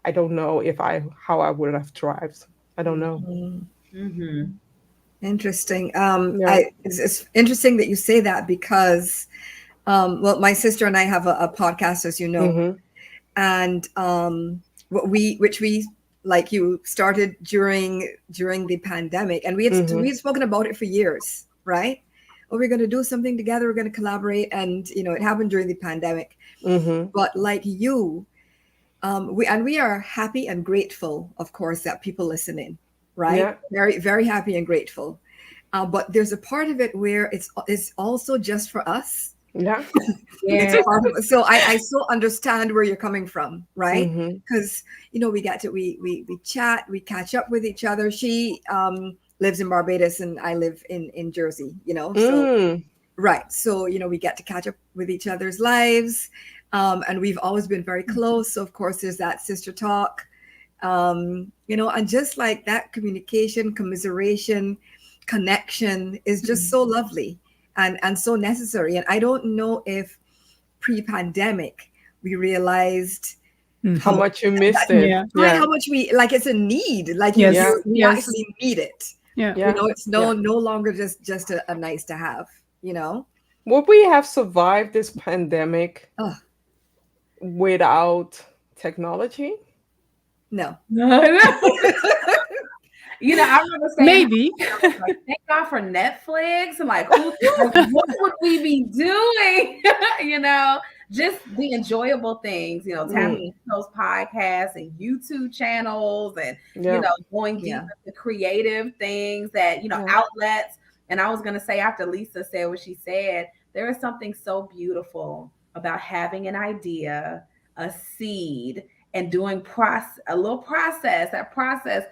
S1: I don't know if I how I would have thrived. I don't know.
S2: Mm.
S3: Mm-hmm.
S2: Interesting.
S1: Yeah.
S2: It's interesting that you say that because, well, my sister and I have a podcast, as you know,
S1: Mm-hmm.
S2: and which we, like you, started during the pandemic, and we
S1: Mm-hmm.
S2: had spoken about it for years, right? oh, we're going to do something together, we're going to collaborate. And, it happened during the pandemic.
S1: Mm-hmm.
S2: But like you, we are happy and grateful, of course, that people listen in, right?
S1: Yeah.
S2: Very, very happy and grateful. But there's a part of it where it's also just for us.
S1: Yeah.
S2: It's
S3: Yeah.
S2: part of, so I so understand where you're coming from, right?
S1: Mm-hmm.
S2: Because we chat, we catch up with each other. She lives in Barbados and I live in Jersey, so
S1: Mm.
S2: right. So we get to catch up with each other's lives, and we've always been very close. So of course there's that sister talk, and just like that communication, commiseration, connection is just so lovely and so necessary. And I don't know if pre-pandemic we realized
S1: How
S2: how
S1: much you missed it.
S4: Yeah.
S2: right,
S1: Yeah.
S2: how much we it's a need, like
S4: Yes.
S2: you
S4: Yes.
S2: actually need it.
S4: Yeah.
S1: Yeah.
S2: It's no longer just a nice to have.
S1: Would we have survived this pandemic
S2: Oh
S1: without technology?
S2: no.
S3: I remember saying,
S4: Maybe.
S3: like, thank God for Netflix. And like, what would we be doing? Just the enjoyable things, tapping into those podcasts and YouTube channels and,
S1: Yeah.
S3: going deep
S2: Yeah.
S3: into creative things that, outlets. And I was going to say, after Lisa said what she said, there is something so beautiful about having an idea, a seed, and doing a little process, that process,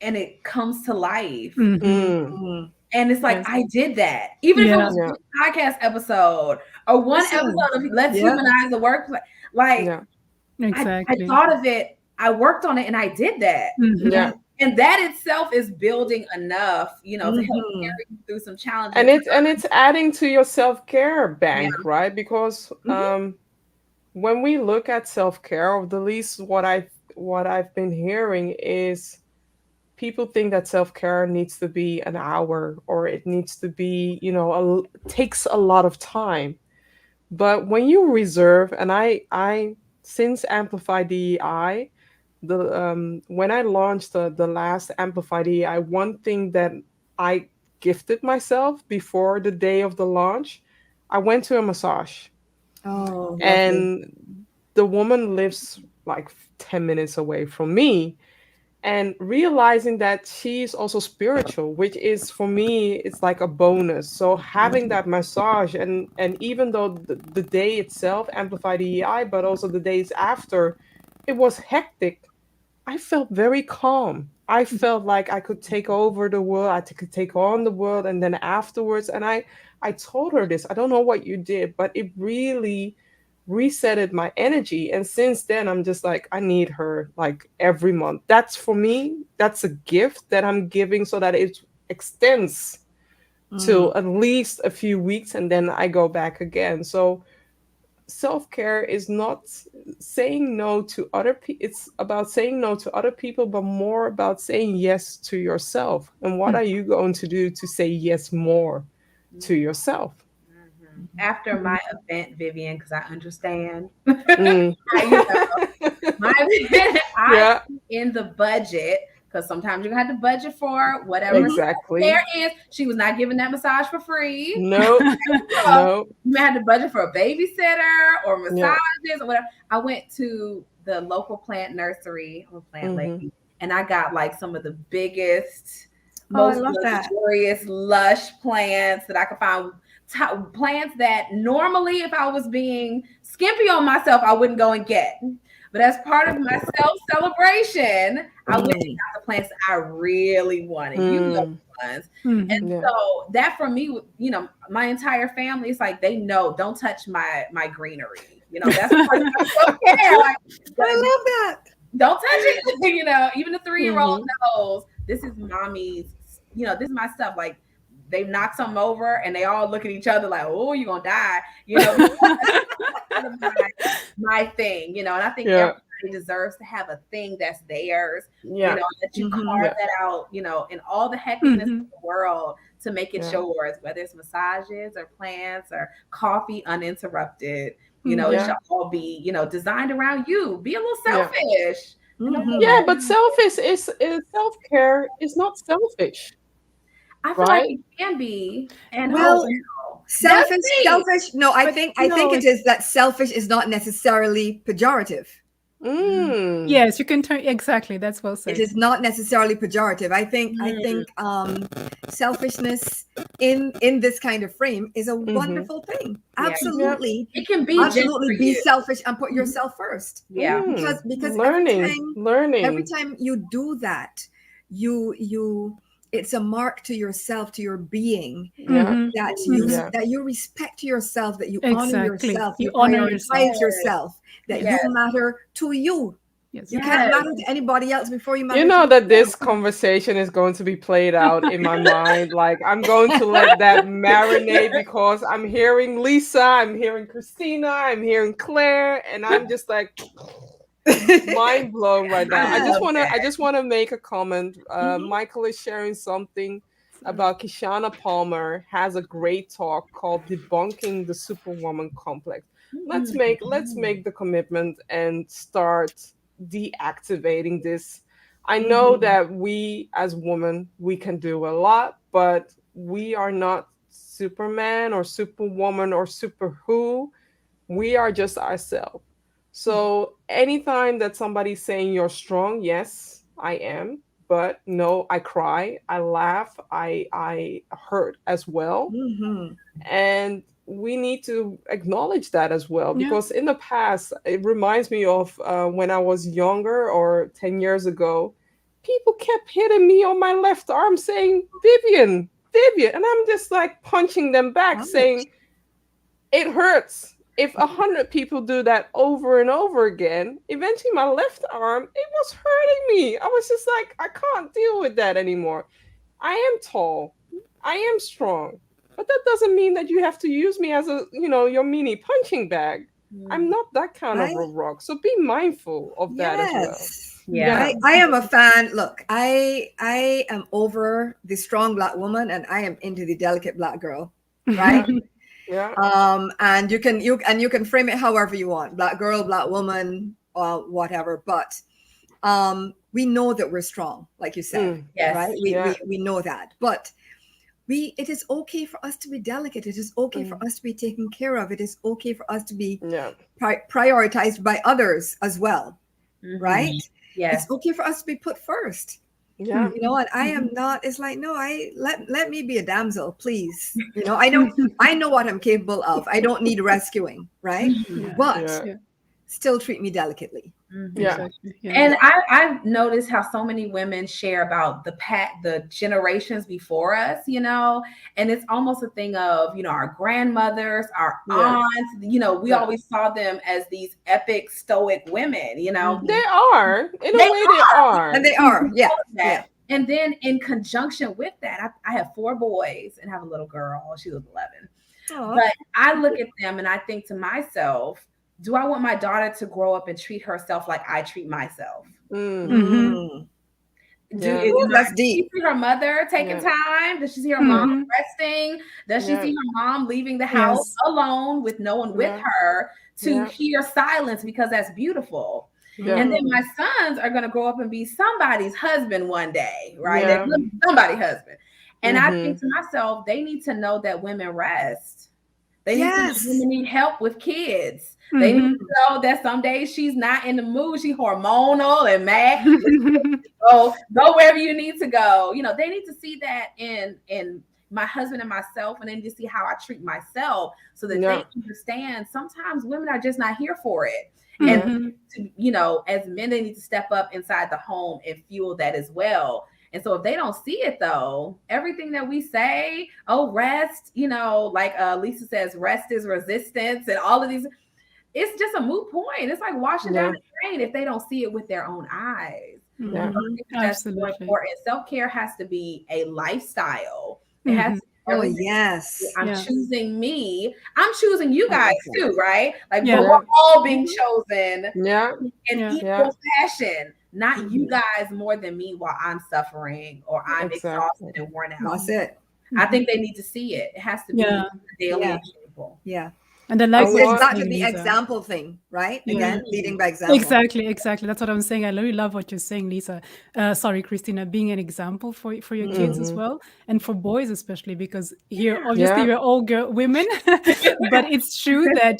S3: and it comes to life.
S1: Mm.
S3: And it's like,
S1: Yes.
S3: I did that. Even if it was
S1: Yeah.
S3: a podcast episode or one
S2: Listen.
S3: episode of Let's
S2: Yeah.
S3: Humanize the Workplace. Like,
S1: Yeah.
S4: Exactly.
S3: I thought of it, I worked on it, and I did that.
S4: Mhm.
S1: Yeah.
S3: And that itself is building enough, to help
S2: Mhm.
S3: carry you through some challenges.
S1: And it's adding to your self-care bank, right? Because when we look at self-care, or the least what I've been hearing is people think that self-care needs to be an hour, or it needs to be, takes a lot of time. But when you reserve, and I since Amplify DEI, when I launched the last Amplify DEI, one thing that I gifted myself before the day of the launch, I went to a massage.
S2: Oh, lovely.
S1: And the woman lives like 10 minutes away from me, and realizing that she's also spiritual, which is for me, it's like a bonus. So having that massage, and even though the day itself amplified EI, but also the days after, it was hectic, I felt very calm. I felt like I could take over the world, could take on the world. And then afterwards, and I told her this, I don't know what you did, but it really resetted my energy. And since then, I'm just like, I need her like every month. That's for me, that's a gift that I'm giving, so that it extends to at least a few weeks, and then I go back again. So self-care is not saying no to other people. It's about saying no to other people, but more about saying yes to yourself. And what are you going to do to say yes more to yourself?
S3: After my event, Vivian, because I understand.
S1: Mm. Yeah,
S3: In the budget, because sometimes you're gonna have to budget for whatever
S1: exactly.
S3: there is. She was not giving that massage for free.
S1: No, no.
S3: You had to budget for a babysitter or massages
S1: Yeah.
S3: or whatever. I went to the local plant nursery or plant lady, and I got like some of the biggest, most luxurious, lush plants that I could find. Plants that normally, if I was being skimpy on myself, I wouldn't go and get. But as part of my self-celebration, I went and got the plants that I really wanted. You know the ones. And so that for me, my entire family, it's like they know, don't touch my greenery. That's part of my self-care. Like,
S2: I love that.
S3: Don't touch it. Even the 3-year-old knows this is mommy's, this is my stuff. Like, they knock something over and they all look at each other like, oh, you're gonna die. My thing, and I think everybody deserves to have a thing that's theirs. That you carve that out, in all the hecticness of the world to make it yours, whether it's massages or plants or coffee uninterrupted. It should all be, designed around you. Be a little selfish.
S1: Yeah, but self-care is not selfish.
S3: I feel like
S1: right?
S3: it can be. And
S2: Well,
S3: that's
S2: selfish. No, I
S4: But
S2: think
S4: no,
S2: it is that selfish is not necessarily pejorative.
S1: Mm.
S4: yes, you can turn exactly. That's well
S2: It
S4: said.
S2: is not necessarily pejorative. I think selfishness in this kind of frame is a wonderful thing.
S3: Yeah.
S2: Absolutely,
S3: it can be just for
S2: be
S3: you.
S2: selfish and put yourself first.
S3: Yeah.
S2: Because
S1: Learning.
S2: every time you do that, you it's a mark to yourself, to your being,
S1: Yeah.
S2: that
S1: Yeah.
S2: that you respect yourself, that you honor
S4: Exactly.
S2: yourself,
S4: You
S2: you
S4: honor yourself.
S2: prioritize yourself, that you
S3: Yes.
S2: matter to you.
S4: Yes.
S2: You can't matter to anybody else before you matter
S1: You
S2: to
S1: know that
S2: yourself.
S1: this conversation is going to be played out in my mind. Like, I'm going to let that marinate because I'm hearing Lisa, I'm hearing Christina, I'm hearing Claire, and I'm just like mind blown right now.
S3: I love that.
S1: I just want to make a comment. Michael is sharing something about Kishana Palmer has a great talk called Debunking the Superwoman Complex. Let's make the commitment and start deactivating this. I know that we as women we can do a lot, but we are not Superman or Superwoman or super who. We are just ourselves. So anytime that somebody's saying you're strong, yes, I am. But no, I cry, I laugh, I hurt as well. And we need to acknowledge that as well,
S4: Yeah.
S1: because in the past it reminds me of when I was younger or 10 years ago, people kept hitting me on my left arm saying Vivian, Vivian, and I'm just like punching them back saying it hurts. If 100 people do that over and over again, eventually my left arm, it was hurting me. I was just like, I can't deal with that anymore. I am tall, I am strong, but that doesn't mean that you have to use me as your mini punching bag. I'm not that kind of a rock. So be mindful of that as well.
S3: Yeah.
S2: I am a fan. Look, I am over the strong Black woman and I am into the delicate Black girl, right?
S1: Yeah.
S2: And you can frame it however you want, Black girl, Black woman, or whatever. But we know that we're strong, like you said, right? We know that. But it is okay for us to be delicate. It is okay for us to be taken care of. It is okay for us to be prioritized by others as well, right?
S3: Yes.
S2: It's okay for us to be put first.
S1: Yeah.
S2: You know, and I am not, it's like, no, let me be a damsel, please. You know, I know what I'm capable of. I don't need rescuing, right? But still treat me delicately.
S1: Yeah.
S3: And I've noticed how so many women share about the generations before us, and it's almost a thing of, our grandmothers, our aunts, we always saw them as these epic stoic women,
S1: They are. In a way, they are.
S2: And they are. Yeah.
S3: And then in conjunction with that, I have 4 boys and have a little girl. She was 11. Aww. But I look at them and I think to myself, do I want my daughter to grow up and treat herself like I treat myself?
S2: That's deep.
S3: Does she see her mother taking time? Does she see her mom resting? Does she see her mom leaving the house alone with no one with her to hear silence, because that's beautiful? And then my sons are going to grow up and be somebody's husband one day, right? They're somebody's husband. And I think to myself, they need to know that women rest. They need to know women need help with kids. They need to know that some days she's not in the mood. She's hormonal and mad. Go wherever you need to go. They need to see that in my husband and myself, and they need to see how I treat myself, so that they understand sometimes women are just not here for it. And as men, they need to step up inside the home and fuel that as well. And so if they don't see it, though, everything that we say, rest, like Lisa says, rest is resistance, and all of these, it's just a moot point. It's like washing down the drain if they don't see it with their own eyes. That's more important. Self-care has to be a lifestyle. It has to I'm choosing me. I'm choosing you guys too, right? Like we're all being chosen in equal fashion. Not you guys more than me while I'm suffering or I'm exhausted and worn out.
S2: That's it.
S3: I think they need to see it. It has to be daily and shameful.
S2: Yeah.
S4: And I
S1: I
S4: like
S2: It's,
S4: what
S2: it's
S4: you're
S1: want
S2: back to
S4: saying,
S2: the
S4: Lisa.
S2: example thing, right?
S4: Yeah.
S2: Again, leading by example.
S4: Exactly, exactly. That's what I'm saying. I really love what you're saying, Lisa. Sorry, Christina, being an example for your kids as
S1: Mhm.
S4: well, and for boys especially, because here obviously
S1: Yeah.
S4: we're all women, but it's true that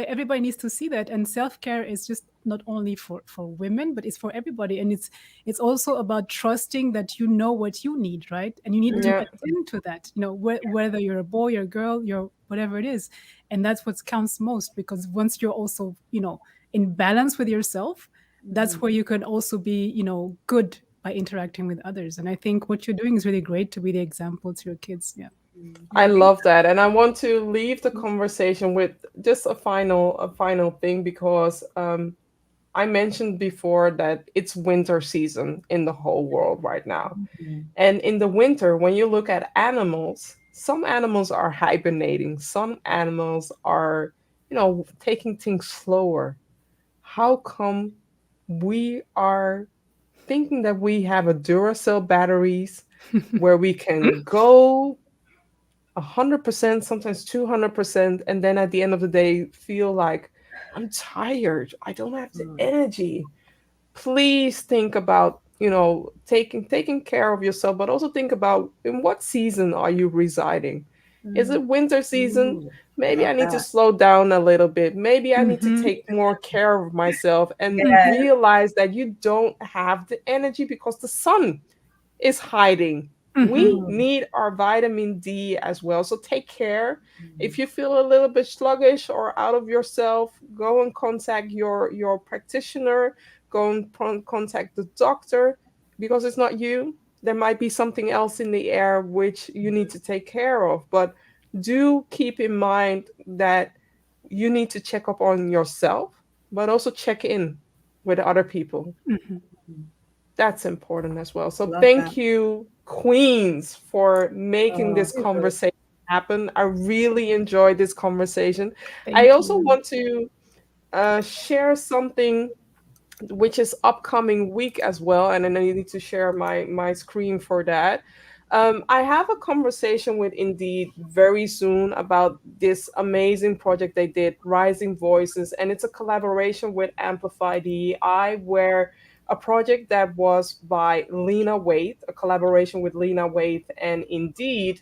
S4: everybody needs to see that, and self care is just not only for women, but it's for everybody, and it's also about trusting that you know what you need, right? And you need to
S1: Yeah.
S4: attend to that. Whether you're a boy, you're a girl, you're whatever it is, and that's what counts most. Because once you're also in balance with yourself, that's where you can also be good by interacting with others. And I think what you're doing is really great to be the example to your kids. Yeah.
S1: I love that. And I want to leave the conversation with just a final thing because I mentioned before that it's winter season in the whole world right now. And in the winter, when you look at animals, some animals are hibernating, some animals are, taking things slower. How come we are thinking that we have a Duracell batteries where we can go 100%, sometimes 200%, and then at the end of the day feel like I'm tired. I don't have the energy. Please think about taking care of yourself, but also think about in what season are you residing. Is it winter season?
S2: Ooh, I
S1: Maybe I
S2: love
S1: need to
S2: that.
S1: slow down a little bit. Maybe I need to
S4: Mm-hmm.
S1: take more care of myself and
S3: Yes.
S1: realize that you don't have the energy because the sun is hiding.
S4: Mm-hmm.
S1: We need our vitamin D as well. So take care. If you feel a little bit sluggish or out of yourself, go and contact your practitioner, go and contact the doctor because it's not you. There might be something else in the air which you need to take care of. But do keep in mind that you need to check up on yourself, but also check in with other people.
S4: Mm-hmm.
S1: That's important as well. So
S2: Love that.
S1: thank you, Queens, for making
S3: Oh,
S1: this conversation happen. I really enjoyed this conversation. I
S4: Thank
S1: also
S4: you.
S1: want to share something which is upcoming week as well, and then I need to share my screen for that. I have a conversation with Indeed very soon about this amazing project they did, Rising Voices, and it's a collaboration with Amplify DEI, where a project that was by Lena Waite, a collaboration with Lena Waite and Indeed.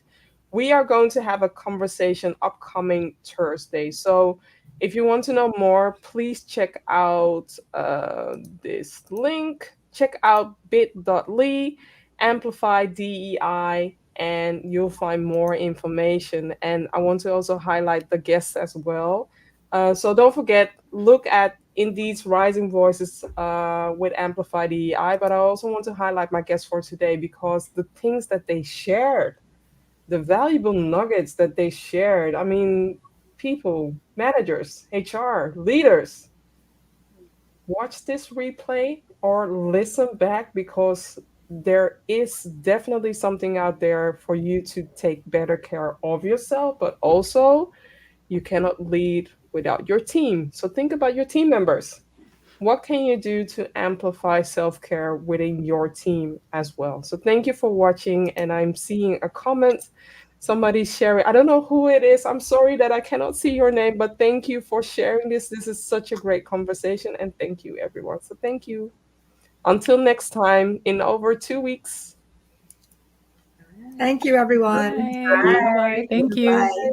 S1: We are going to have a conversation upcoming Thursday. So if you want to know more, please check out this link. Check out bit.ly, amplify DEI, and you'll find more information. And I want to also highlight the guests as well. So don't forget, look at Indeed's Rising Voices with Amplify DEI. But I also want to highlight my guests for today because the things that they shared, the valuable nuggets that they shared. I mean, people, managers, HR, leaders, watch this replay or listen back because there is definitely something out there for you to take better care of yourself, but also you cannot lead without your team. So think about your team members. What can you do to amplify self care within your team as well? So, thank you for watching. And I'm seeing a comment. Somebody's sharing. I don't know who it is. I'm sorry that I cannot see your name, but thank you for sharing this. This is such a great conversation. And thank you, everyone. So, thank you. Until next time, in over 2 weeks.
S2: Thank you, everyone.
S4: Bye. Bye. Thank you.
S2: Bye.